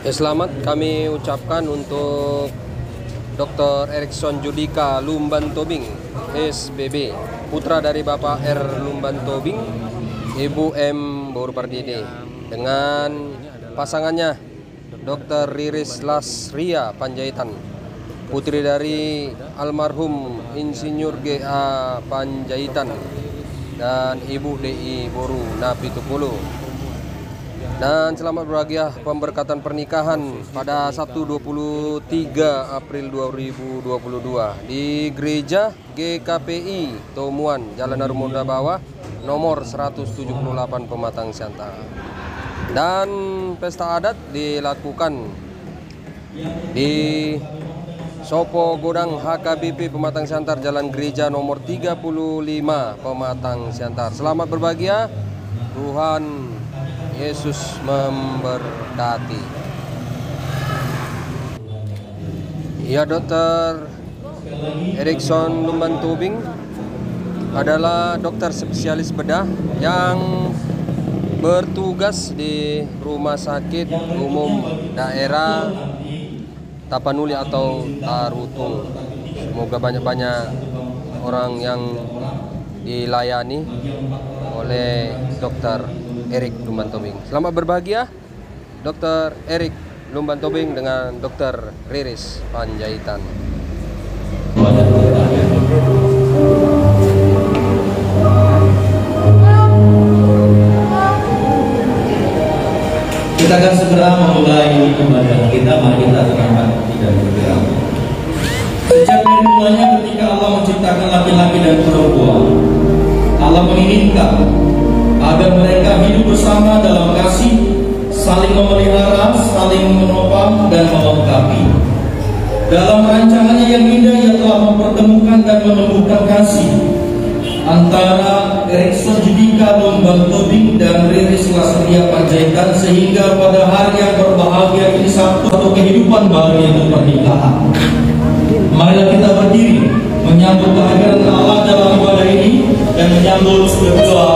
Selamat kami ucapkan untuk Dr. Erikson Judika Lumban Tobing, SBB, putra dari Bapak R. Lumban Tobing, Ibu M. Borupardede, dengan pasangannya Dr. Riris Lasria Panjaitan, putri dari almarhum Insinyur G.A. Panjaitan dan Ibu D.I. Boru Napitupulu. Dan selamat berbahagia pemberkatan pernikahan pada Sabtu 23 April 2022 di Gereja GKPI Tomuan, Jalan Narumunda Bawah, nomor 178 Pematang Siantar. Dan pesta adat dilakukan di Sopo Godang HKBP Pematang Siantar, Jalan Gereja nomor 35 Pematang Siantar. Selamat berbahagia, Tuhan Yesus memberkati. Ya, Dr. Erikson Lumban Tobing adalah dokter spesialis bedah yang bertugas di Rumah Sakit Umum Daerah Tapanuli atau Tarutung. Semoga banyak-banyak orang yang dilayani oleh Dr. Erik Lumban Tobing. Selamat berbahagia, Dr. Erik Lumban Tobing dengan Dr. Riris Panjaitan. Kita akan segera memulai ibadah kita. Mari kita terangkan tidak bergerak. Sejak dari mulanya ketika Allah menciptakan laki-laki dan perempuan, Allah menginginkan agar mereka hidup bersama dalam kasih, saling memelihara, saling menopang dan melengkapi. Dalam rancangannya yang indah, Ia telah mempertemukan dan menumbuhkan kasih antara Erikson Judika Lumban Tobing dan Riris Lasria Panjaitan, sehingga pada hari yang berbahagia ini satu kehidupan baru, yaitu pernikahan. Marilah kita berdiri menyambut kehadiran Allah dalam ibadah ini dan menyambut berdoa.